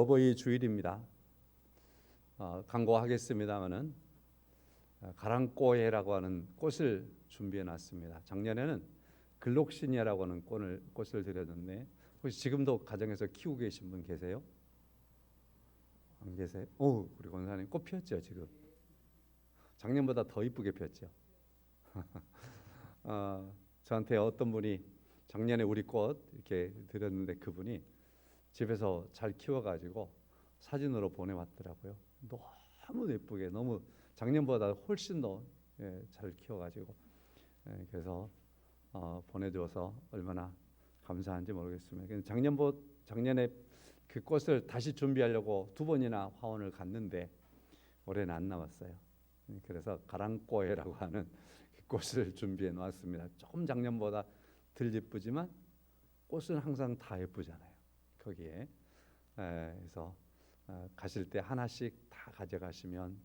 어버이 주일입니다. 광고하겠습니다마는 가랑꼬해라고 하는 꽃을 준비해 놨습니다. 작년에는 글록시니아라고 하는 꽃을 드렸는데 혹시 지금도 가정에서 키우고 계신 분 계세요? 안 계세요? 우리 권사님 꽃 피었죠 지금? 작년보다 더 이쁘게 피었죠. 저한테 어떤 분이 작년에 우리 꽃 이렇게 드렸는데 그분이 집에서 잘 키워가지고 사진으로 보내왔더라고요. 너무 예쁘게, 너무 작년보다 훨씬 더 잘 키워가지고 그래서 보내줘서 얼마나 감사한지 모르겠습니다. 작년에 그 꽃을 다시 준비하려고 2번이나 화원을 갔는데 올해는 안 나왔어요. 그래서 가랑꼬해라고 하는 그 꽃을 준비해 놓았습니다. 조금 작년보다 덜 예쁘지만 꽃은 항상 다 예쁘잖아요. 거기에 그래서 가실 때 하나씩 다 가져가시면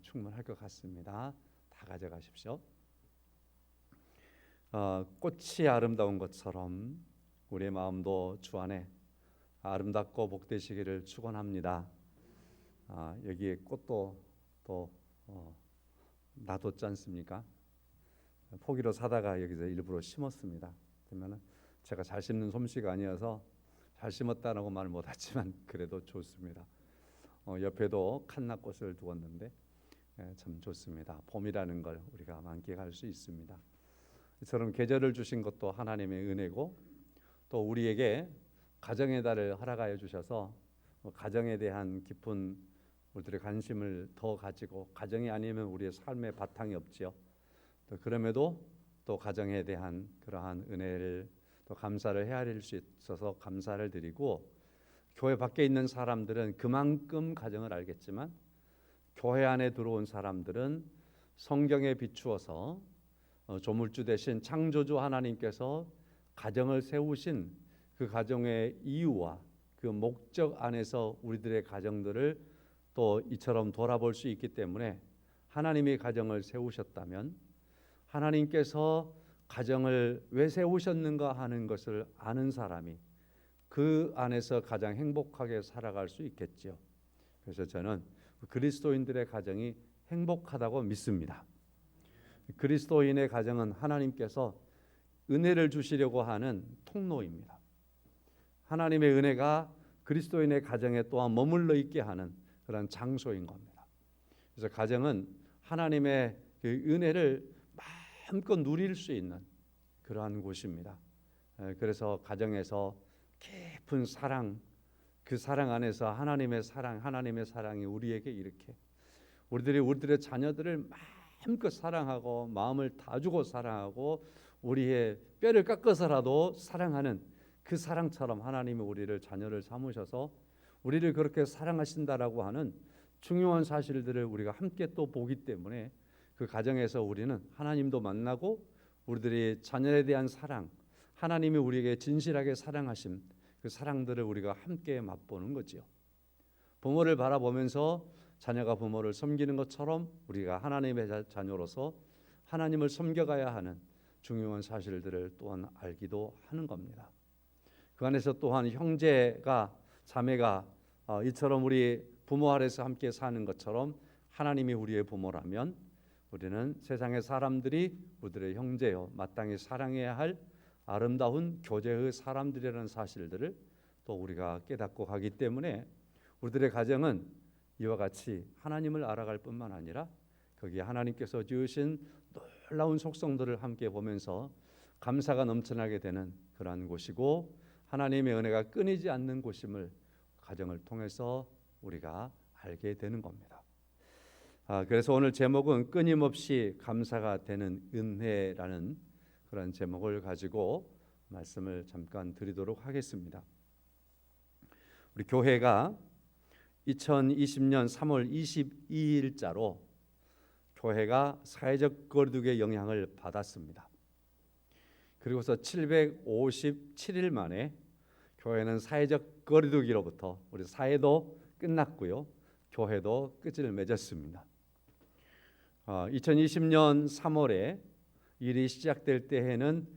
충분할 것 같습니다. 다 가져가십시오. 꽃이 아름다운 것처럼 우리의 마음도 주 안에 아름답고 복되시기를 축원합니다. 여기에 꽃도 또 놔뒀지 않습니까? 포기로 사다가 여기서 일부러 심었습니다. 그러면 제가 잘 심는 솜씨가 아니어서 잘 심었다라고 말 못하지만 그래도 좋습니다. 옆에도 칸나꽃을 두었는데 참 좋습니다. 봄이라는 걸 우리가 만끽할 수 있습니다. 이처럼 계절을 주신 것도 하나님의 은혜고 또 우리에게 가정의 달을 허락하여 주셔서 가정에 대한 깊은 우리들의 관심을 더 가지고 가정이 아니면 우리의 삶의 바탕이 없지요. 또 그럼에도 또 가정에 대한 그러한 은혜를 또 감사를 헤아릴 수 있어서 감사를 드리고 교회 밖에 있는 사람들은 그만큼 가정을 알겠지만 교회 안에 들어온 사람들은 성경에 비추어서 조물주 되신 창조주 하나님께서 가정을 세우신 그 가정의 이유와 그 목적 안에서 우리들의 가정들을 또 이처럼 돌아볼 수 있기 때문에 하나님이 가정을 세우셨다면 하나님께서 가정을 왜 세우셨는가 하는 것을 아는 사람이 그 안에서 가장 행복하게 살아갈 수 있겠죠. 그래서 저는 그리스도인들의 가정이 행복하다고 믿습니다. 그리스도인의 가정은 하나님께서 은혜를 주시려고 하는 통로입니다. 하나님의 은혜가 그리스도인의 가정에 또한 머물러 있게 하는 그런 장소인 겁니다. 그래서 가정은 하나님의 그 은혜를 마음껏 누릴 수 있는 그러한 곳입니다. 그래서 가정에서 깊은 사랑, 그 사랑 안에서 하나님의 사랑이 우리에게 이렇게 우리들의 자녀들을 마음껏 사랑하고 마음을 다 주고 사랑하고 우리의 뼈를 깎아서라도 사랑하는 그 사랑처럼 하나님이 우리를 자녀를 삼으셔서 우리를 그렇게 사랑하신다라고 하는 중요한 사실들을 우리가 함께 또 보기 때문에 그 가정에서 우리는 하나님도 만나고 우리들의 자녀에 대한 사랑, 하나님이 우리에게 진실하게 사랑하신 그 사랑들을 우리가 함께 맛보는 거지요. 부모를 바라보면서 자녀가 부모를 섬기는 것처럼 우리가 하나님의 자녀로서 하나님을 섬겨가야 하는 중요한 사실들을 또한 알기도 하는 겁니다. 그 안에서 또한 형제가 자매가 이처럼 우리 부모 아래서 함께 사는 것처럼 하나님이 우리의 부모라면 우리는 세상의 사람들이 우리들의 형제요 마땅히 사랑해야 할 아름다운 교제의 사람들이라는 사실들을 또 우리가 깨닫고 가기 때문에 우리들의 가정은 이와 같이 하나님을 알아갈 뿐만 아니라 거기에 하나님께서 지으신 놀라운 속성들을 함께 보면서 감사가 넘쳐나게 되는 그러한 곳이고 하나님의 은혜가 끊이지 않는 곳임을 가정을 통해서 우리가 알게 되는 겁니다. 그래서 오늘 제목은 끊임없이 감사가 되는 은혜라는 그런 제목을 가지고 말씀을 잠깐 드리도록 하겠습니다. 우리 교회가 2020년 3월 22일자로 교회가 사회적 거리두기의 영향을 받았습니다. 그리고서 757일 만에 교회는 사회적 거리두기로부터 우리 사회도 끝났고요. 교회도 끝을 맺었습니다. 2020년 3월에 일이 시작될 때에는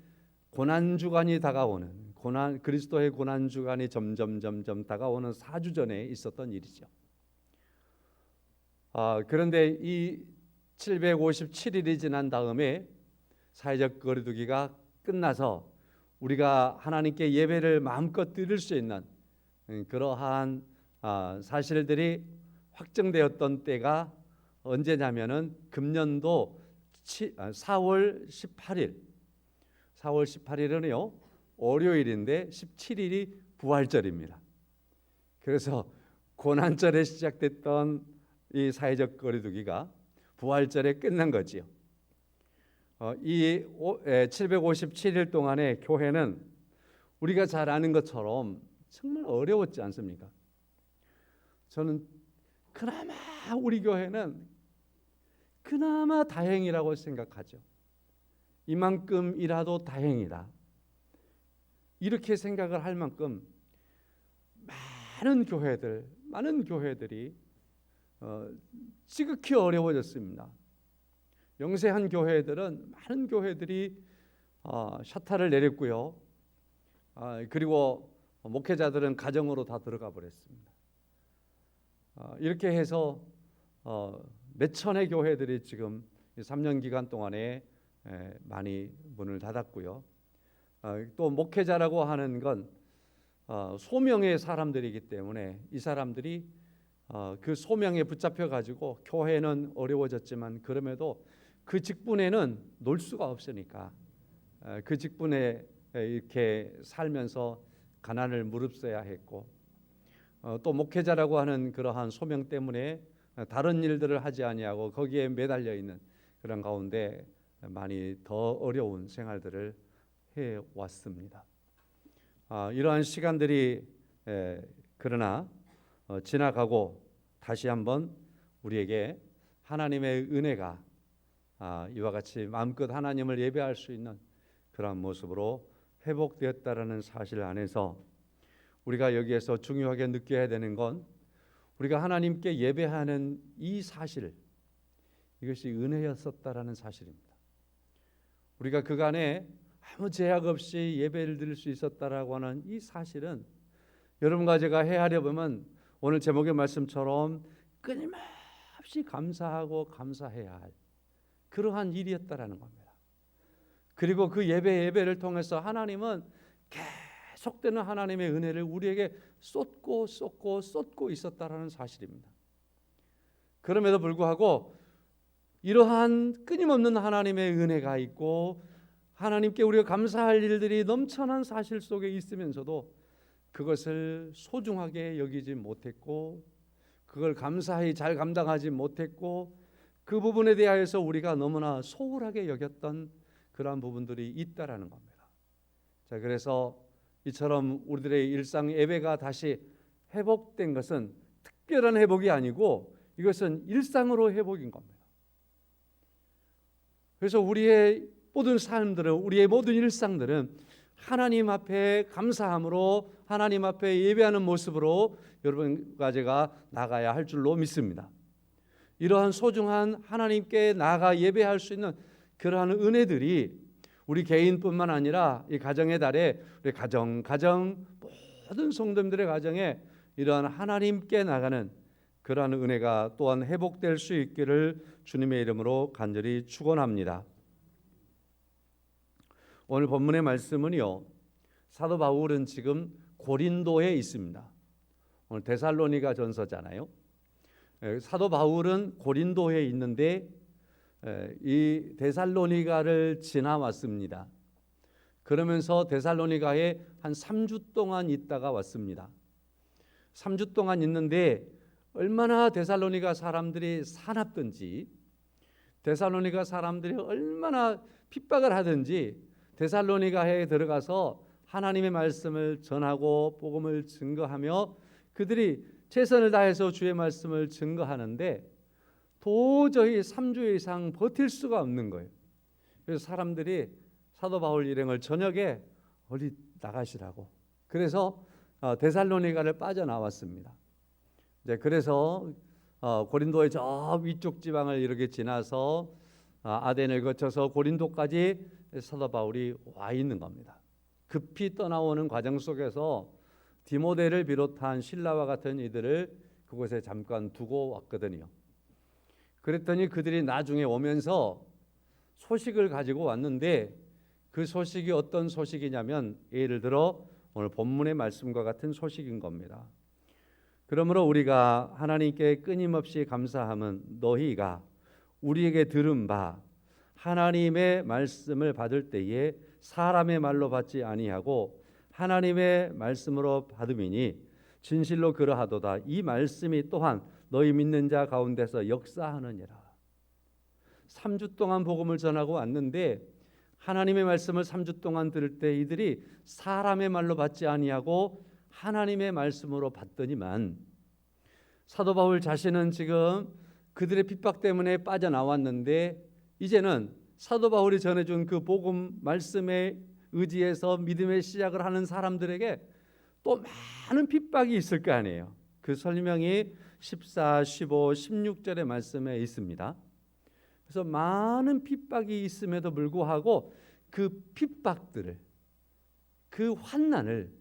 고난주간이 다가오는 그리스도의 고난 주간이 점점 다가오는 4주 전에 있었던 일이죠. 그런데 이 757일이 지난 다음에 사회적 거리두기가 끝나서 우리가 하나님께 예배를 마음껏 드릴 수 있는 그러한 사실들이 확정되었던 때가 언제냐면은 금년도 4월 18일 4월 18일은요 월요일인데 17일이 부활절입니다. 그래서 고난절에 시작됐던 이 사회적 거리두기가 부활절에 끝난 거지요. 이 757일 동안의 교회는 우리가 잘 아는 것처럼 정말 어려웠지 않습니까? 저는 그나마 우리 교회는 그나마 다행이라고 생각하죠. 이만큼이라도 다행이다. 이렇게 생각을 할 만큼 많은 교회들이 지극히 어려워졌습니다. 영세한 교회들은 많은 교회들이 셔터를 내렸고요. 그리고 목회자들은 가정으로 다 들어가 버렸습니다. 이렇게 해서 몇 천의 교회들이 지금 3년 기간 동안에 많이 문을 닫았고요. 또 목회자라고 하는 건 소명의 사람들이기 때문에 이 사람들이 그 소명에 붙잡혀 가지고 교회는 어려워졌지만 그럼에도 그 직분에는 놀 수가 없으니까 그 직분에 이렇게 살면서 가난을 무릅써야 했고 또 목회자라고 하는 그러한 소명 때문에 다른 일들을 하지 아니하고 거기에 매달려 있는 그런 가운데 많이 더 어려운 생활들을 해왔습니다. 이러한 시간들이 그러나 지나가고 다시 한번 우리에게 하나님의 은혜가 이와 같이 마음껏 하나님을 예배할 수 있는 그런 모습으로 회복되었다라는 사실 안에서 우리가 여기에서 중요하게 느껴야 되는 건 우리가 하나님께 예배하는 이 사실, 이것이 은혜였었다라는 사실입니다. 우리가 그간에 아무 제약 없이 예배를 드릴 수 있었다라고 하는 이 사실은 여러분과 제가 헤아려 보면 오늘 제목의 말씀처럼 끊임없이 감사하고 감사해야 할 그러한 일이었다라는 겁니다. 그리고 그 예배를 통해서 하나님은 계속되는 하나님의 은혜를 우리에게 쏟고 있었다라는 사실입니다. 그럼에도 불구하고 이러한 끊임없는 하나님의 은혜가 있고 하나님께 우리가 감사할 일들이 넘쳐난 사실 속에 있으면서도 그것을 소중하게 여기지 못했고 그걸 감사히 잘 감당하지 못했고 그 부분에 대하여서 우리가 너무나 소홀하게 여겼던 그러한 부분들이 있다라는 겁니다. 자, 그래서 이처럼 우리들의 일상 예배가 다시 회복된 것은 특별한 회복이 아니고 이것은 일상으로 회복인 겁니다. 그래서 우리의 모든 삶들은 우리의 모든 일상들은 하나님 앞에 감사함으로 하나님 앞에 예배하는 모습으로 여러분과 제가 나가야 할 줄로 믿습니다. 이러한 소중한 하나님께 나아가 예배할 수 있는 그러한 은혜들이 우리 개인뿐만 아니라 이 가정의 달에 우리 가정 모든 성도님들의 가정에 이러한 하나님께 나가는 그러한 은혜가 또한 회복될 수 있기를 주님의 이름으로 간절히 축원합니다. 오늘 본문의 말씀은요, 사도 바울은 지금 고린도에 있습니다. 오늘 데살로니가 전서잖아요. 사도 바울은 고린도에 있는데 이 데살로니가를 지나왔습니다. 그러면서 데살로니가에 한 3주 동안 있다가 왔습니다. 3주 동안 있는데 얼마나 데살로니가 사람들이 사납든지 데살로니가 사람들이 얼마나 핍박을 하든지 데살로니가에 들어가서 하나님의 말씀을 전하고 복음을 증거하며 그들이 최선을 다해서 주의 말씀을 증거하는데 도저히 3주 이상 버틸 수가 없는 거예요. 그래서 사람들이 사도 바울 일행을 저녁에 어디 나가시라고. 그래서 데살로니가를 빠져나왔습니다. 이제 그래서 고린도의 저 위쪽 지방을 이렇게 지나서 아덴을 거쳐서 고린도까지 사도 바울이 와 있는 겁니다. 급히 떠나오는 과정 속에서 디모데를 비롯한 실라와 같은 이들을 그곳에 잠깐 두고 왔거든요. 그랬더니 그들이 나중에 오면서 소식을 가지고 왔는데 그 소식이 어떤 소식이냐면 예를 들어 오늘 본문의 말씀과 같은 소식인 겁니다. 그러므로 우리가 하나님께 끊임없이 감사함은 너희가 우리에게 들은 바 하나님의 말씀을 받을 때에 사람의 말로 받지 아니하고 하나님의 말씀으로 받음이니 진실로 그러하도다. 이 말씀이 또한 너희 믿는 자 가운데서 역사하느니라. 3주 동안 복음을 전하고 왔는데 하나님의 말씀을 3주 동안 들을 때 이들이 사람의 말로 받지 아니하고 하나님의 말씀으로 받더니만 사도 바울 자신은 지금 그들의 핍박 때문에 빠져나왔는데 이제는 사도 바울이 전해준 그 복음 말씀에 의지해서 믿음의 시작을 하는 사람들에게 또 많은 핍박이 있을 거 아니에요. 그 설명이 14, 15, 16절의 말씀에 있습니다. 그래서 많은 핍박이 있음에도 불구하고 그 핍박들을, 그 환난을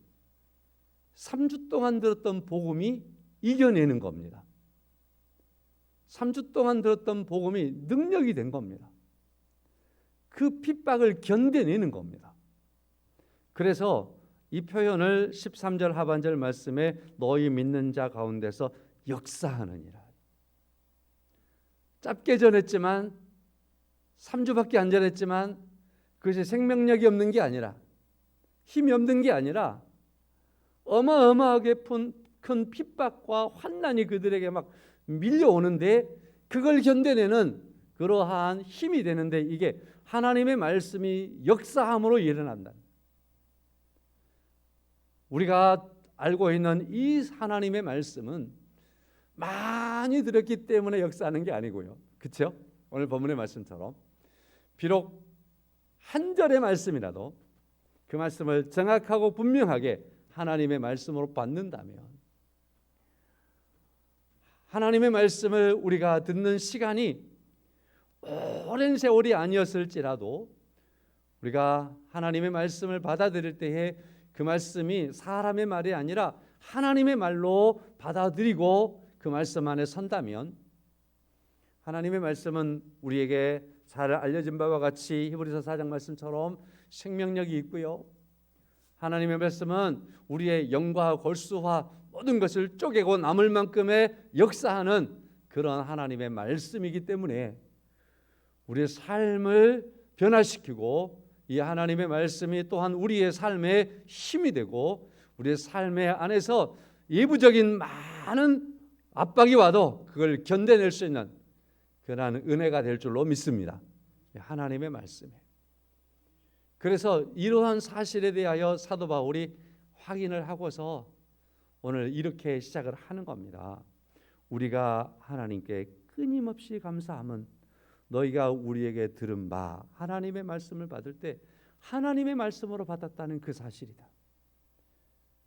3주 동안 들었던 복음이 이겨내는 겁니다. 3주 동안 들었던 복음이 능력이 된 겁니다. 그 핍박을 견뎌내는 겁니다. 그래서 이 표현을 13절 하반절 말씀에 너희 믿는 자 가운데서 역사하느니라. 짧게 전했지만 3주밖에 안 전했지만 그것이 생명력이 없는 게 아니라 힘이 없는 게 아니라 어마어마하게 큰 핍박과 환난이 그들에게 막 밀려오는데 그걸 견뎌내는 그러한 힘이 되는데 이게 하나님의 말씀이 역사함으로 일어난다. 우리가 알고 있는 이 하나님의 말씀은 많이 들었기 때문에 역사하는 게 아니고요. 그렇죠? 오늘 본문의 말씀처럼 비록 한 절의 말씀이라도 그 말씀을 정확하고 분명하게 하나님의 말씀으로 받는다면 하나님의 말씀을 우리가 듣는 시간이 오랜 세월이 아니었을지라도 우리가 하나님의 말씀을 받아들일 때에 그 말씀이 사람의 말이 아니라 하나님의 말로 받아들이고 그 말씀 안에 선다면 하나님의 말씀은 우리에게 잘 알려진 바와 같이 히브리서 4장 말씀처럼 생명력이 있고요. 하나님의 말씀은 우리의 영과 골수와 모든 것을 쪼개고 남을 만큼의 역사하는 그런 하나님의 말씀이기 때문에 우리의 삶을 변화시키고 이 하나님의 말씀이 또한 우리의 삶에 힘이 되고 우리의 삶의 안에서 예부적인 많은 압박이 와도 그걸 견뎌낼 수 있는 그러한 은혜가 될 줄로 믿습니다. 하나님의 말씀에. 그래서 이러한 사실에 대하여 사도 바울이 확인을 하고서 오늘 이렇게 시작을 하는 겁니다. 우리가 하나님께 끊임없이 감사함은 너희가 우리에게 들은 바 하나님의 말씀을 받을 때 하나님의 말씀으로 받았다는 그 사실이다.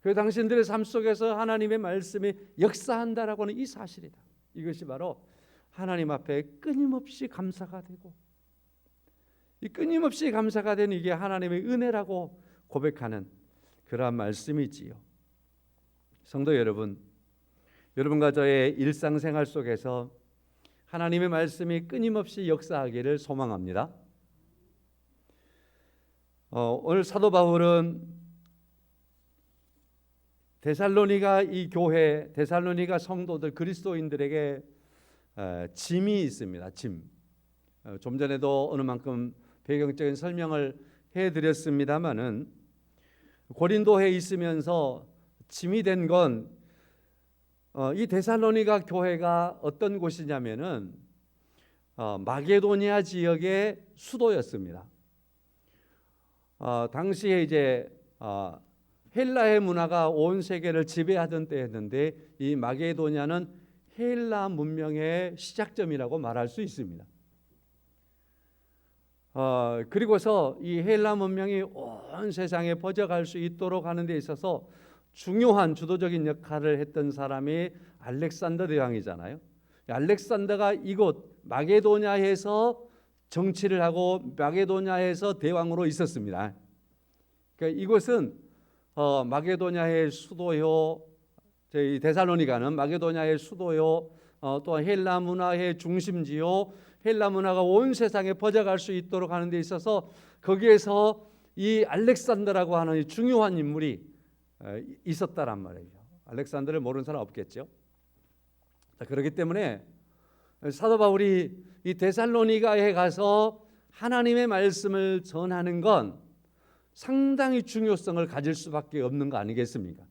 그 당신들의 삶 속에서 하나님의 말씀이 역사한다라고 하는 이 사실이다. 이것이 바로 하나님 앞에 끊임없이 감사가 되고 이 끊임없이 감사가 되는 이게 하나님의 은혜라고 고백하는 그러한 말씀이지요. 성도 여러분, 여러분과 저의 일상생활 속에서 하나님의 말씀이 끊임없이 역사하기를 소망합니다. 오늘 사도 바울은 데살로니가 이 교회, 데살로니가 성도들 그리스도인들에게 짐이 있습니다. 짐. 좀 전에도 어느 만큼 배경적인 설명을 해드렸습니다마는 고린도에 있으면서 짐이 된 건 이 데살로니가 교회가 어떤 곳이냐면은 마게도니아 지역의 수도였습니다. 당시에 이제 헬라의 문화가 온 세계를 지배하던 때였는데 이 마게도니아는 헬라 문명의 시작점이라고 말할 수 있습니다. 그리고서 이 헬라 문명이 온 세상에 퍼져갈 수 있도록 하는 데 있어서 중요한 주도적인 역할을 했던 사람이 알렉산더 대왕이잖아요. 알렉산더가 이곳 마게도냐에서 정치를 하고 마게도냐에서 대왕으로 있었습니다. 그러니까 이곳은 마게도냐의 수도요, 저희 데살로니가는 마게도냐의 수도요, 또 헬라 문화의 중심지요, 헬라 문화가 온 세상에 퍼져갈 수 있도록 하는 데 있어서 거기에서 이 알렉산더라고 하는 이 중요한 인물이 있었다란 말이죠. 알렉산더를 모르는 사람 없겠죠. 그렇기 때문에 사도 바울이 이 데살로니가에 가서 하나님의 말씀을 전하는 건 상당히 중요성을 가질 수밖에 없는 거 아니겠습니까?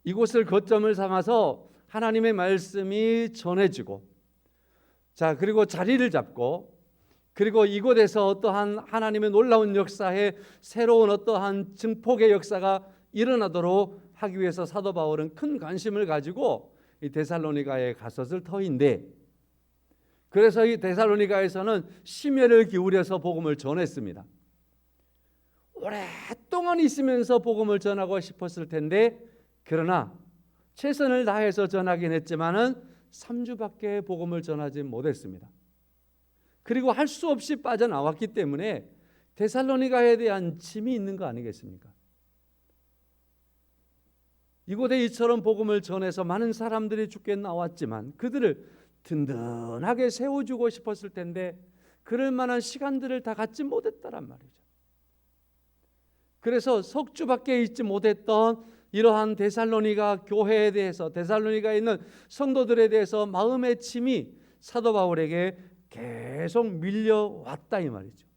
이곳을 거점을 삼아서 하나님의 말씀이 전해지고, 자, 그리고 자리를 잡고, 그리고 이곳에서 어떠한 하나님의 놀라운 역사에 새로운 어떠한 증폭의 역사가 일어나도록 하기 위해서 사도 바울은 큰 관심을 가지고 이 데살로니가에 갔었을 터인데, 그래서 이 데살로니가에서는 심혈을 기울여서 복음을 전했습니다. 오랫동안 있으면서 복음을 전하고 싶었을 텐데, 그러나 최선을 다해서 전하긴 했지만은 3주밖에 복음을 전하지 못했습니다. 그리고 할 수 없이 빠져나왔기 때문에 데살로니가에 대한 짐이 있는 거 아니겠습니까? 이곳에 이처럼 복음을 전해서 많은 사람들이 죽게 나왔지만 그들을 든든하게 세워주고 싶었을 텐데 그럴 만한 시간들을 다 갖지 못했다란 말이죠. 그래서 석 주밖에 있지 못했던 이러한 데살로니가 교회에 대해서, 데살로니가에 있는 성도들에 대해서 마음의 짐이 사도 바울에게 계속 밀려왔다 이 말이죠.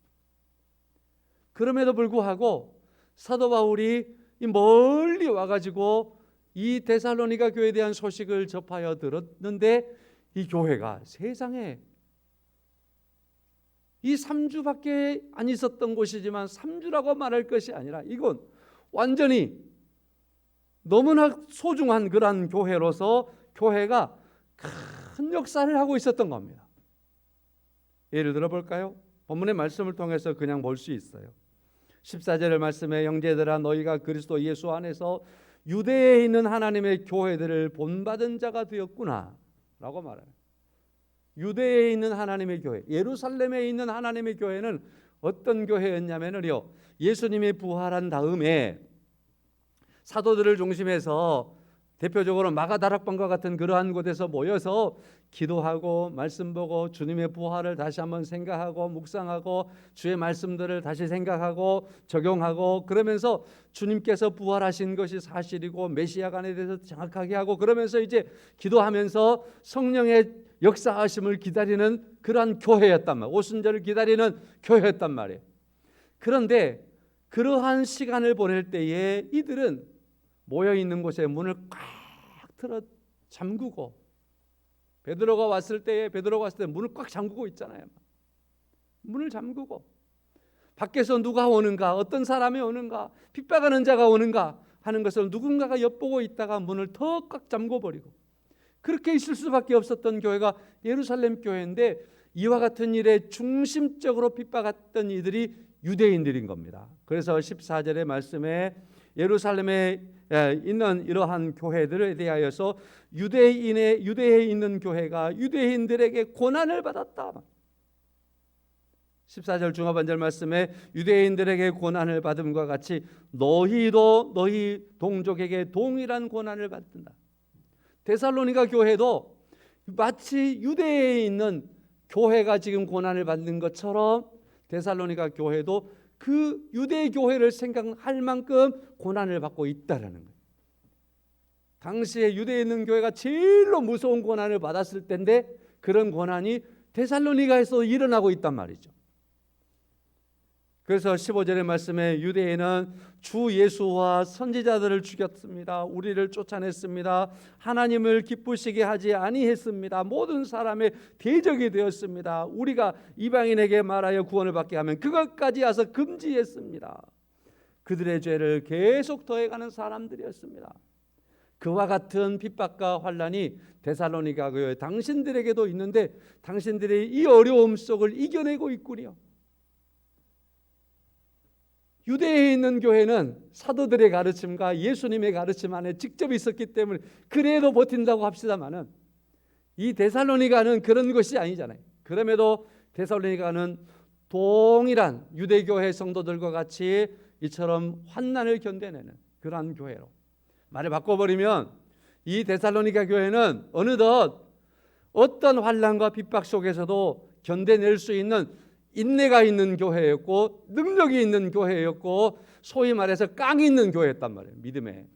그럼에도 불구하고 사도 바울이 멀리 와가지고 이 데살로니가 교회에 대한 소식을 접하여 들었는데, 이 교회가 세상에 이 3주밖에 안 있었던 곳이지만 3주라고 말할 것이 아니라 이건 완전히 너무나 소중한 그러한 교회로서 교회가 큰 역사를 하고 있었던 겁니다. 예를 들어 볼까요? 본문의 말씀을 통해서 그냥 볼 수 있어요. 14절의 말씀에 형제들아 너희가 그리스도 예수 안에서 유대에 있는 하나님의 교회들을 본받은 자가 되었구나 라고 말해요. 유대에 있는 하나님의 교회, 예루살렘에 있는 하나님의 교회는 어떤 교회였냐면요, 예수님이 부활한 다음에 사도들을 중심해서 대표적으로 마가다락방과 같은 그러한 곳에서 모여서 기도하고 말씀 보고 주님의 부활을 다시 한번 생각하고 묵상하고 주의 말씀들을 다시 생각하고 적용하고, 그러면서 주님께서 부활하신 것이 사실이고 메시아간에 대해서 정확하게 하고, 그러면서 이제 기도하면서 성령의 역사하심을 기다리는 그러한 교회였단 말이에요. 오순절을 기다리는 교회였단 말이에요. 그런데 그러한 시간을 보낼 때에 이들은 모여있는 곳에 문을 꽉 틀어 잠그고, 베드로가 왔을 때 문을 꽉 잠그고 있잖아요. 문을 잠그고 밖에서 누가 오는가, 어떤 사람이 오는가, 핍박하는 자가 오는가 하는 것을 누군가가 엿보고 있다가 문을 더 꽉 잠궈버리고, 그렇게 있을 수밖에 없었던 교회가 예루살렘 교회인데, 이와 같은 일에 중심적으로 핍박했던 이들이 유대인들인 겁니다. 그래서 14절의 말씀에 예루살렘에 있는 이러한 교회들에 대하여서 유대에 있는 교회가 유대인들에게 고난을 받았다. 14절 중하반절 말씀에 유대인들에게 고난을 받음과 같이 너희도 너희 동족에게 동일한 고난을 받는다. 데살로니가 교회도 마치 유대에 있는 교회가 지금 고난을 받는 것처럼 데살로니가 교회도 그 유대 교회를 생각할 만큼 고난을 받고 있다라는 거예요. 당시에 유대에 있는 교회가 제일로 무서운 고난을 받았을 때인데 그런 고난이 데살로니가에서 일어나고 있단 말이죠. 그래서 15절의 말씀에 유대인은 주 예수와 선지자들을 죽였습니다. 우리를 쫓아냈습니다. 하나님을 기쁘시게 하지 아니했습니다. 모든 사람의 대적이 되었습니다. 우리가 이방인에게 말하여 구원을 받게 하면 그것까지 와서 금지했습니다. 그들의 죄를 계속 더해가는 사람들이었습니다. 그와 같은 핍박과 환난이 데살로니가 교회 당신들에게도 있는데 당신들이 이 어려움 속을 이겨내고 있군요. 유대에 있는 교회는 사도들의 가르침과 예수님의 가르침 안에 직접 있었기 때문에 그래도 버틴다고 합시다마는, 이 데살로니가는 그런 것이 아니잖아요. 그럼에도 데살로니가는 동일한 유대교회 성도들과 같이 이처럼 환난을 견뎌내는 그러한 교회로, 말을 바꿔버리면 이 데살로니가 교회는 어느덧 어떤 환난과 핍박 속에서도 견뎌낼 수 있는 인내가 있는 교회였고 능력이 있는 교회였고 소위 말해서 깡이 있는 교회였단 말이에요. 믿음에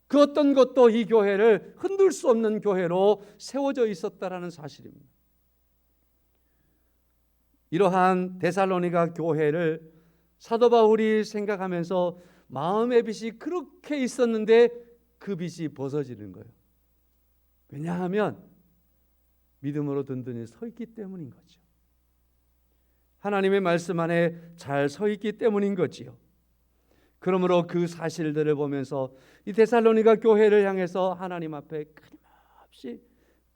그 어떤 것도 이 교회를 흔들 수 없는 교회로 세워져 있었다라는 사실입니다. 이러한 데살로니가 교회를 사도 바울이 생각하면서 마음의 빛이 그렇게 있었는데 그 빛이 벗어지는 거예요. 왜냐하면 믿음으로 든든히 서 있기 때문인 거죠. 하나님의 말씀 안에 잘 서 있기 때문인 거지요. 그러므로 그 사실들을 보면서 이 데살로니가 교회를 향해서 하나님 앞에 끊임없이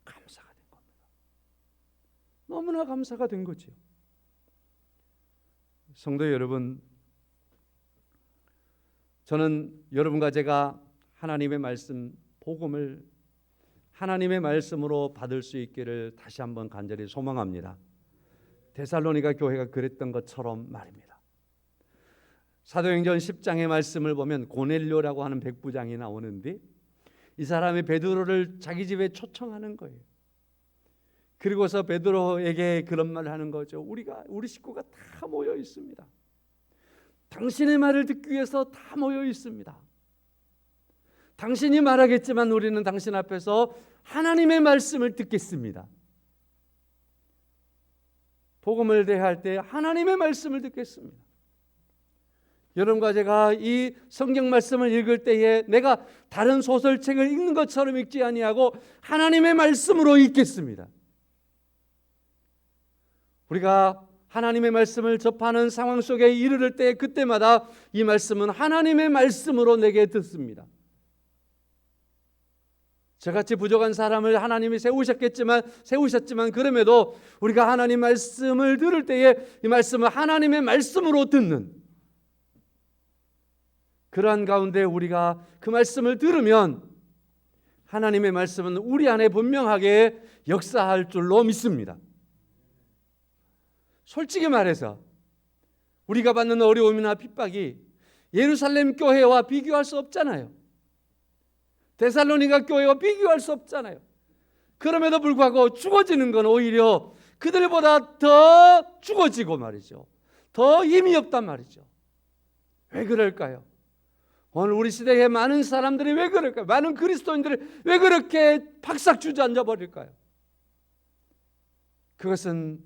감사가 된 겁니다. 너무나 감사가 된 거지요. 성도 여러분, 저는 여러분과 제가 하나님의 말씀, 복음을 하나님의 말씀으로 받을 수 있기를 다시 한번 간절히 소망합니다. 데살로니가 교회가 그랬던 것처럼 말입니다. 사도행전 10장의 말씀을 보면 고넬료라고 하는 백부장이 나오는데 이 사람이 베드로를 자기 집에 초청하는 거예요. 그리고서 베드로에게 그런 말을 하는 거죠. 우리 식구가 다 모여 있습니다. 당신의 말을 듣기 위해서 다 모여 있습니다. 당신이 말하겠지만 우리는 당신 앞에서 하나님의 말씀을 듣겠습니다. 복음을 대할 때 하나님의 말씀을 듣겠습니다. 여러분과 제가 이 성경 말씀을 읽을 때에 내가 다른 소설책을 읽는 것처럼 읽지 아니하고 하나님의 말씀으로 읽겠습니다. 우리가 하나님의 말씀을 접하는 상황 속에 이르를 때 그때마다 이 말씀은 하나님의 말씀으로 내게 듣습니다. 저같이 부족한 사람을 하나님이 세우셨지만 그럼에도 우리가 하나님 말씀을 들을 때에 이 말씀을 하나님의 말씀으로 듣는 그러한 가운데 우리가 그 말씀을 들으면 하나님의 말씀은 우리 안에 분명하게 역사할 줄로 믿습니다. 솔직히 말해서 우리가 받는 어려움이나 핍박이 예루살렘 교회와 비교할 수 없잖아요. 데살로니가 교회와 비교할 수 없잖아요. 그럼에도 불구하고 죽어지는 건 오히려 그들보다 더 죽어지고 말이죠. 더 힘이 없단 말이죠. 왜 그럴까요? 오늘 우리 시대에 많은 사람들이 왜 그럴까요? 많은 그리스도인들이 왜 그렇게 박삭 주저앉아 버릴까요? 그것은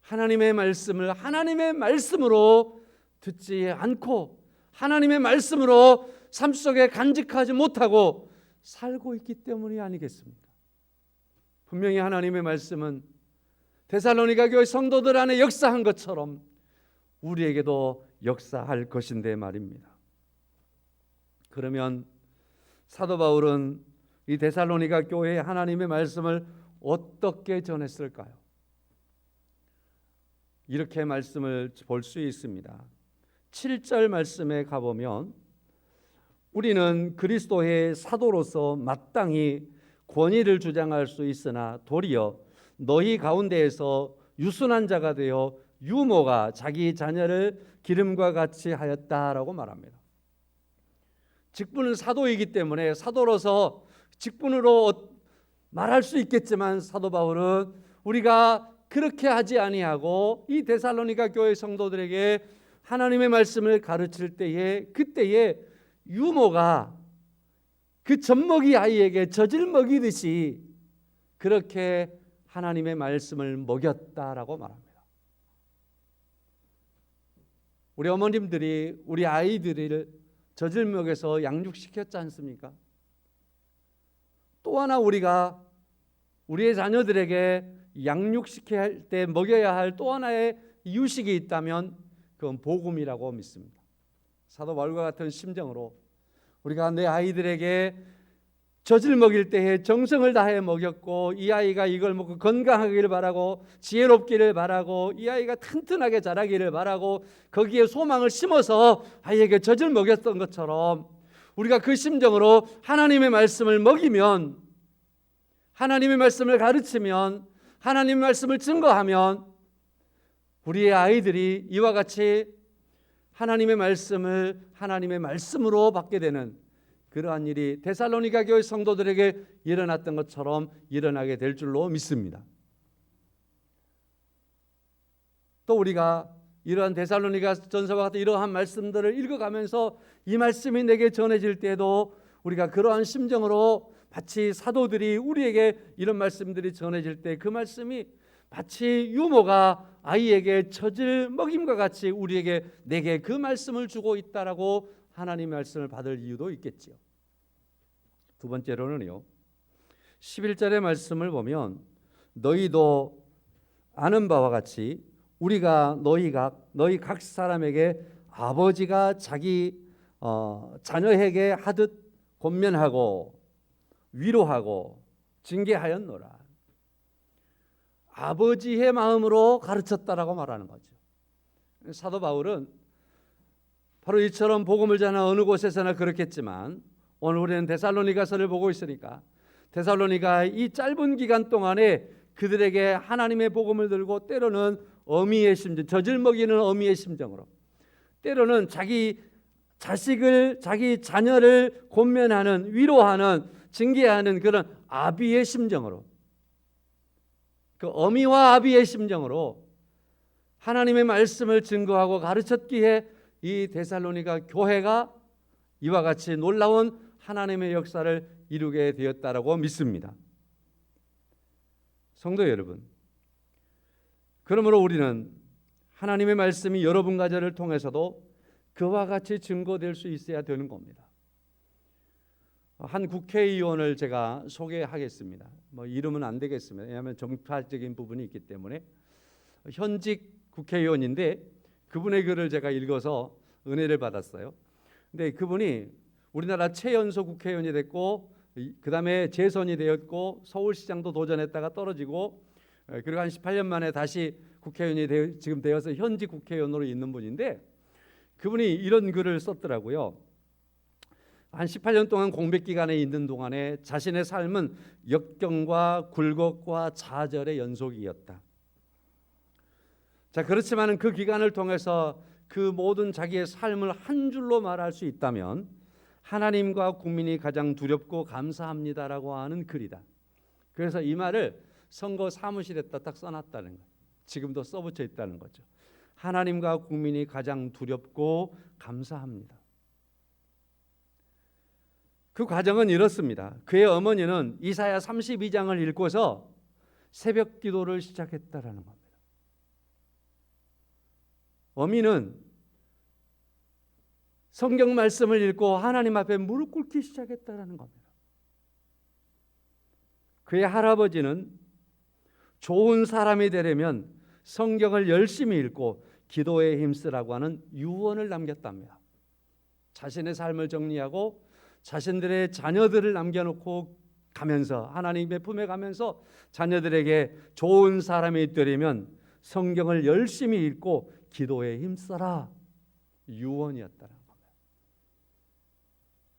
하나님의 말씀을 하나님의 말씀으로 듣지 않고 하나님의 말씀으로 삶 속에 간직하지 못하고 살고 있기 때문이 아니겠습니까? 분명히 하나님의 말씀은 데살로니가 교회 성도들 안에 역사한 것처럼 우리에게도 역사할 것인데 말입니다. 그러면 사도 바울은 이 데살로니가 교회에 하나님의 말씀을 어떻게 전했을까요? 이렇게 말씀을 볼 수 있습니다. 7절 말씀에 가보면 우리는 그리스도의 사도로서 마땅히 권위를 주장할 수 있으나 도리어 너희 가운데에서 유순한 자가 되어 유모가 자기 자녀를 기름과 같이 하였다라고 말합니다. 직분은 사도이기 때문에 사도로서 직분으로 말할 수 있겠지만 사도 바울은 우리가 그렇게 하지 아니하고 이 데살로니가 교회 성도들에게 하나님의 말씀을 가르칠 때에 그때에 유모가 그 젖먹이 아이에게 젖을 먹이듯이 그렇게 하나님의 말씀을 먹였다라고 말합니다. 우리 어머님들이 우리 아이들을 젖을 먹여서 양육시켰지 않습니까? 또 하나 우리가 우리의 자녀들에게 양육시켜야 할 때 먹여야 할 또 하나의 유식이 있다면 그건 복음이라고 믿습니다. 사도 바울과 같은 심정으로 우리가 내 아이들에게 젖을 먹일 때에 정성을 다해 먹였고 이 아이가 이걸 먹고 건강하기를 바라고 지혜롭기를 바라고 이 아이가 튼튼하게 자라기를 바라고 거기에 소망을 심어서 아이에게 젖을 먹였던 것처럼 우리가 그 심정으로 하나님의 말씀을 먹이면 하나님의 말씀을 가르치면 하나님의 말씀을 증거하면 우리의 아이들이 이와 같이 하나님의 말씀을 하나님의 말씀으로 받게 되는 그러한 일이 데살로니가 교회 성도들에게 일어났던 것처럼 일어나게 될 줄로 믿습니다. 또 우리가 이러한 데살로니가 전서와 같은 이러한 말씀들을 읽어가면서 이 말씀이 내게 전해질 때에도 우리가 그러한 심정으로 마치 사도들이 우리에게 이런 말씀들이 전해질 때 그 말씀이 마치 유모가 아이에게 젖을 먹임과 같이 우리에게 내게 그 말씀을 주고 있다라고 하나님의 말씀을 받을 이유도 있겠지요. 두 번째로는요, 11절의 말씀을 보면 너희도 아는 바와 같이 우리가 너희 각 사람에게 아버지가 자기 자녀에게 하듯 권면하고 위로하고 징계하였노라. 아버지의 마음으로 가르쳤다라고 말하는 거죠. 사도 바울은 바로 이처럼 복음을 전하는 어느 곳에서나 그렇겠지만 오늘 우리는 데살로니가서를 보고 있으니까 데살로니가 이 짧은 기간 동안에 그들에게 하나님의 복음을 들고 때로는 어미의 심정, 젖을 먹이는 어미의 심정으로, 때로는 자기 자식을, 자기 자녀를 권면하는, 위로하는, 징계하는 그런 아비의 심정으로, 그 어미와 아비의 심정으로 하나님의 말씀을 증거하고 가르쳤기에 이 데살로니가 교회가 이와 같이 놀라운 하나님의 역사를 이루게 되었다라고 믿습니다. 성도 여러분, 그러므로 우리는 하나님의 말씀이 여러분과 저를 통해서도 그와 같이 증거될 수 있어야 되는 겁니다. 한 국회의원을 제가 소개하겠습니다. 이름은 안 되겠습니다. 왜냐하면 정파적인 부분이 있기 때문에. 현직 국회의원인데 그분의 글을 제가 읽어서 은혜를 받았어요. 근데 그분이 우리나라 최연소 국회의원이 됐고, 그 다음에 재선이 되었고, 서울시장도 도전했다가 떨어지고, 그리고 한 18년 만에 다시 국회의원이 지금 되어서 현직 국회의원으로 있는 분인데, 그분이 이런 글을 썼더라고요. 한 18년 동안 공백 기간에 있는 동안에 자신의 삶은 역경과 굴곡과 좌절의 연속이었다. 자, 그렇지만 그 기간을 통해서 그 모든 자기의 삶을 한 줄로 말할 수 있다면 하나님과 국민이 가장 두렵고 감사합니다라고 하는 글이다. 그래서 이 말을 선거 사무실에다 딱 써놨다는 거예요. 지금도 써붙여 있다는 거죠. 하나님과 국민이 가장 두렵고 감사합니다. 그 과정은 이렇습니다. 그의 어머니는 이사야 32장을 읽고서 새벽 기도를 시작했다라는 겁니다. 어미는 성경 말씀을 읽고 하나님 앞에 무릎 꿇기 시작했다라는 겁니다. 그의 할아버지는 좋은 사람이 되려면 성경을 열심히 읽고 기도에 힘쓰라고 하는 유언을 남겼답니다. 자신의 삶을 정리하고 자신들의 자녀들을 남겨놓고 가면서 하나님의 품에 가면서 자녀들에게 좋은 사람이 되려면 성경을 열심히 읽고 기도에 힘써라, 유언이었다는 겁니다.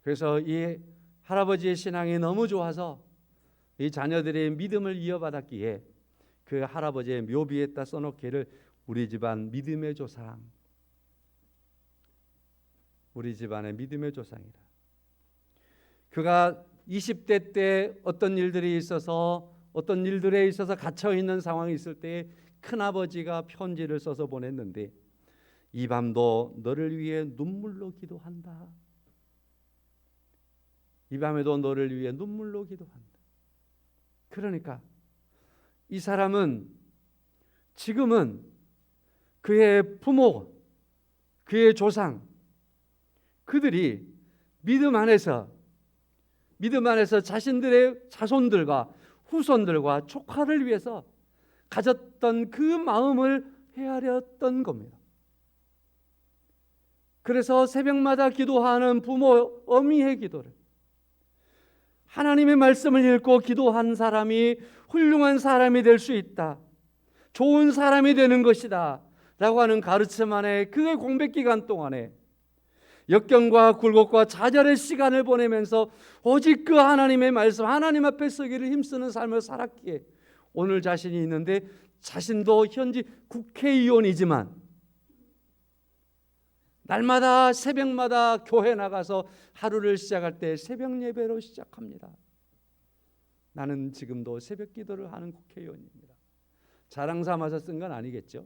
그래서 이 할아버지의 신앙이 너무 좋아서 이 자녀들의 믿음을 이어받았기에 그 할아버지의 묘비에다 써놓기를 우리 집안 믿음의 조상, 우리 집안의 믿음의 조상이라. 그가 20대 때 어떤 일들에 있어서 갇혀 있는 상황이 있을 때 큰아버지가 편지를 써서 보냈는데 이 밤도 너를 위해 눈물로 기도한다. 이 밤에도 너를 위해 눈물로 기도한다. 그러니까 이 사람은 지금은 그의 부모, 그의 조상, 그들이 믿음 안에서 자신들의 자손들과 후손들과 조카를 위해서 가졌던 그 마음을 헤아렸던 겁니다. 그래서 새벽마다 기도하는 부모, 어미의 기도를 하나님의 말씀을 읽고 기도한 사람이 훌륭한 사람이 될 수 있다, 좋은 사람이 되는 것이다 라고 하는 가르침 안에 그의 공백 기간 동안에 역경과 굴곡과 좌절의 시간을 보내면서 오직 그 하나님의 말씀, 하나님 앞에 서기를 힘쓰는 삶을 살았기에 오늘 자신이 있는데, 자신도 현직 국회의원이지만 날마다 새벽마다 교회 나가서 하루를 시작할 때 새벽 예배로 시작합니다. 나는 지금도 새벽 기도를 하는 국회의원입니다. 자랑 삼아서 쓴 건 아니겠죠?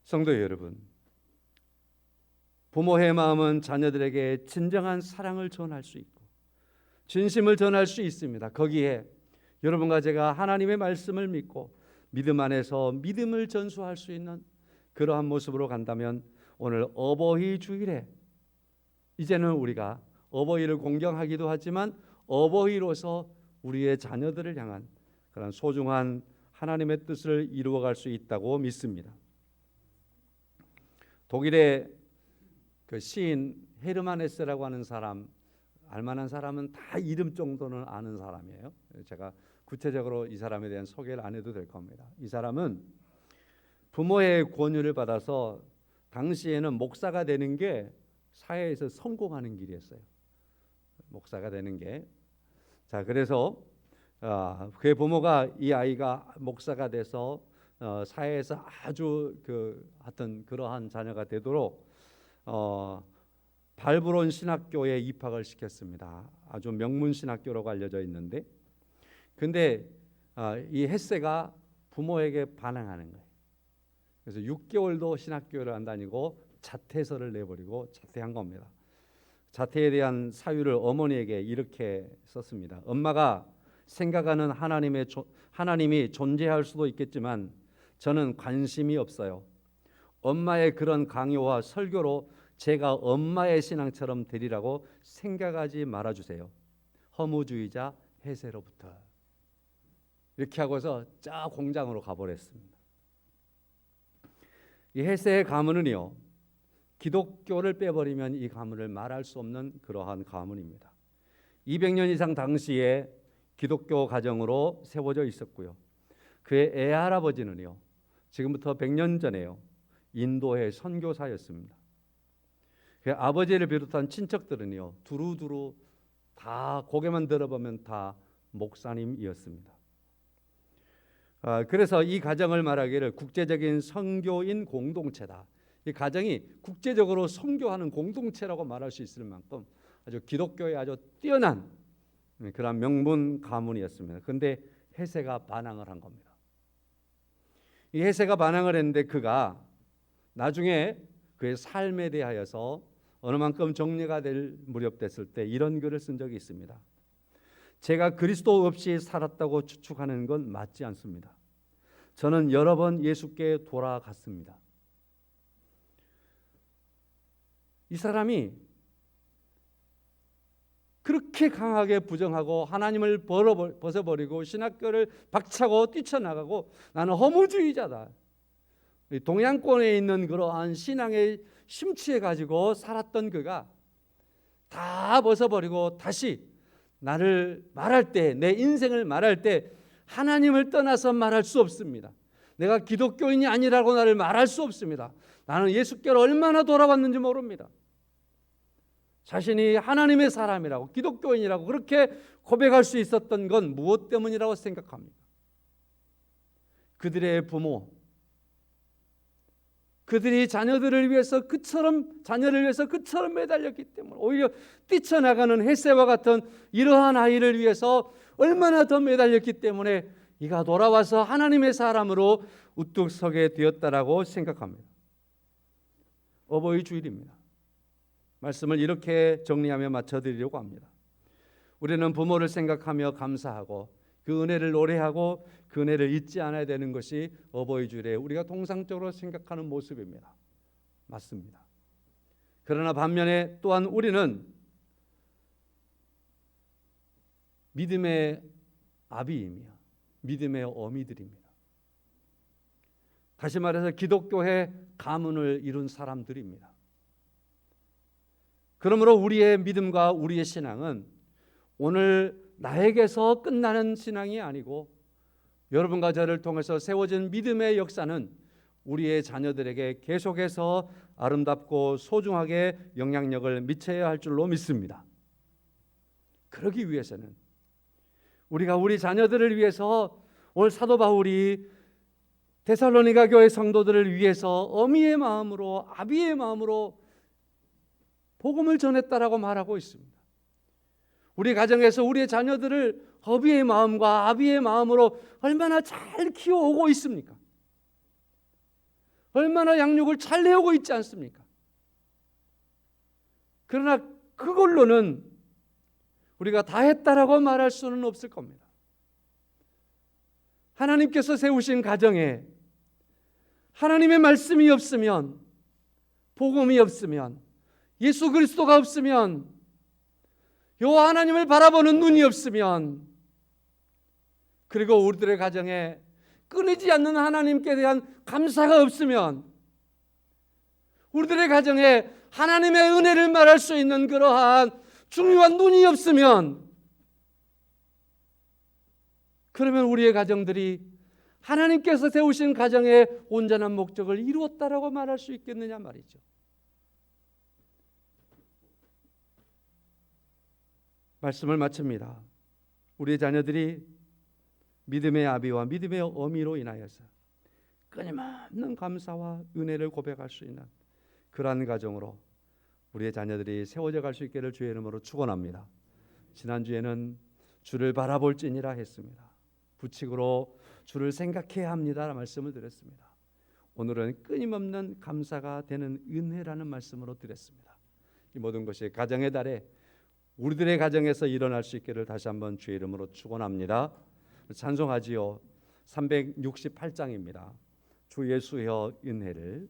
성도 여러분, 부모의 마음은 자녀들에게 진정한 사랑을 전할 수 있고 진심을 전할 수 있습니다. 거기에 여러분과 제가 하나님의 말씀을 믿고 믿음 안에서 믿음을 전수할 수 있는 그러한 모습으로 간다면 오늘 어버이 주일에 이제는 우리가 어버이를 공경하기도 하지만 어버이로서 우리의 자녀들을 향한 그런 소중한 하나님의 뜻을 이루어갈 수 있다고 믿습니다. 독일의 그 시인 헤르만 헤세라고 하는 사람, 알만한 사람은 다 이름 정도는 아는 사람이에요. 제가 구체적으로 이 사람에 대한 소개를 안 해도 될 겁니다. 이 사람은 부모의 권유를 받아서 당시에는 목사가 되는 게 사회에서 성공하는 길이었어요. 목사가 되는 게. 자, 그래서 그의 부모가 이 아이가 목사가 돼서 사회에서 아주 하여튼 그러한 자녀가 되도록 발브론 신학교에 입학을 시켰습니다. 아주 명문 신학교라고 알려져 있는데, 근데 이 헤세가 부모에게 반항하는 거예요. 그래서 6개월도 신학교를 안 다니고 자퇴서를 내버리고 자퇴한 겁니다. 자퇴에 대한 사유를 어머니에게 이렇게 썼습니다. 엄마가 생각하는 하나님이 존재할 수도 있겠지만 저는 관심이 없어요. 엄마의 그런 강요와 설교로 제가 엄마의 신앙처럼 되리라고 생각하지 말아주세요. 허무주의자 헤세로부터. 이렇게 하고서 쫙 공장으로 가버렸습니다. 이 헤세의 가문은요, 기독교를 빼버리면 이 가문을 말할 수 없는 그러한 가문입니다. 200년 이상 당시에 기독교 가정으로 세워져 있었고요. 그의 애할아버지는요, 지금부터 100년 전에요, 인도의 선교사였습니다. 그의 아버지를 비롯한 친척들은요, 두루두루 다 고개만 들어보면 다 목사님이었습니다. 그래서 이 가정을 말하기를 국제적인 선교인 공동체다. 이 가정이 국제적으로 선교하는 공동체라고 말할 수 있을 만큼 아주 기독교에 아주 뛰어난 그런 명문 가문이었습니다. 그런데 헤세가 반항을 한 겁니다. 이 헤세가 반항을 했는데 그가 나중에 그의 삶에 대하여서 어느 만큼 정리가 될 무렵 됐을 때 이런 글을 쓴 적이 있습니다. 제가 그리스도 없이 살았다고 추측하는 건 맞지 않습니다. 저는 여러 번 예수께 돌아갔습니다. 이 사람이 그렇게 강하게 부정하고 하나님을 벗어버리고 신학교를 박차고 뛰쳐나가고 나는 허무주의자다. 동양권에 있는 그러한 신앙에 심취해 가지고 살았던 그가 다 벗어버리고 다시 나를 말할 때, 내 인생을 말할 때 하나님을 떠나서 말할 수 없습니다. 내가 기독교인이 아니라고 나를 말할 수 없습니다. 나는 예수께로 얼마나 돌아왔는지 모릅니다. 자신이 하나님의 사람이라고 기독교인이라고 그렇게 고백할 수 있었던 건 무엇 때문이라고 생각합니까? 그들의 부모, 그들이 자녀를 위해서 그처럼 매달렸기 때문에 오히려 뛰쳐나가는 헤세와 같은 이러한 아이를 위해서 얼마나 더 매달렸기 때문에 이가 돌아와서 하나님의 사람으로 우뚝 서게 되었다라고 생각합니다. 어버이 주일입니다. 말씀을 이렇게 정리하며 마쳐드리려고 합니다. 우리는 부모를 생각하며 감사하고 그 은혜를 노래하고 그 은혜를 잊지 않아야 되는 것이 어버이 주일에 우리가 통상적으로 생각하는 모습입니다. 맞습니다. 그러나 반면에 또한 우리는 믿음의 아비이며 믿음의 어미들입니다. 다시 말해서 기독교의 가문을 이룬 사람들입니다. 그러므로 우리의 믿음과 우리의 신앙은 오늘 나에게서 끝나는 신앙이 아니고 여러분과 저를 통해서 세워진 믿음의 역사는 우리의 자녀들에게 계속해서 아름답고 소중하게 영향력을 미쳐야 할 줄로 믿습니다. 그러기 위해서는 우리가 우리 자녀들을 위해서 오늘 사도 바울이 데살로니가 교회 성도들을 위해서 어미의 마음으로, 아비의 마음으로 복음을 전했다라고 말하고 있습니다. 우리 가정에서 우리의 자녀들을 어미의 마음과 아비의 마음으로 얼마나 잘 키워오고 있습니까? 얼마나 양육을 잘 해오고 있지 않습니까? 그러나 그걸로는 우리가 다 했다라고 말할 수는 없을 겁니다. 하나님께서 세우신 가정에 하나님의 말씀이 없으면, 복음이 없으면, 예수 그리스도가 없으면, 여호와 하나님을 바라보는 눈이 없으면, 그리고 우리들의 가정에 끊이지 않는 하나님께 대한 감사가 없으면, 우리들의 가정에 하나님의 은혜를 말할 수 있는 그러한 중요한 눈이 없으면, 그러면 우리의 가정들이 하나님께서 세우신 가정의 온전한 목적을 이루었다라고 말할 수 있겠느냐 말이죠. 말씀을 마칩니다. 우리의 자녀들이 믿음의 아비와 믿음의 어미로 인하여서 끊임없는 감사와 은혜를 고백할 수 있는 그러한 가정으로 우리의 자녀들이 세워져 갈 수 있기를 주의 이름으로 축원합니다. 지난주에는 주를 바라볼지니라 했습니다. 부칙으로 주를 생각해야 합니다라는 말씀을 드렸습니다. 오늘은 끊임없는 감사가 되는 은혜라는 말씀으로 드렸습니다. 이 모든 것이 가정의 달에 우리들의 가정에서 일어날 수 있기를 다시 한번 주의 이름으로 축원합니다. 찬송하지요. 368장입니다. 주 예수여 은혜를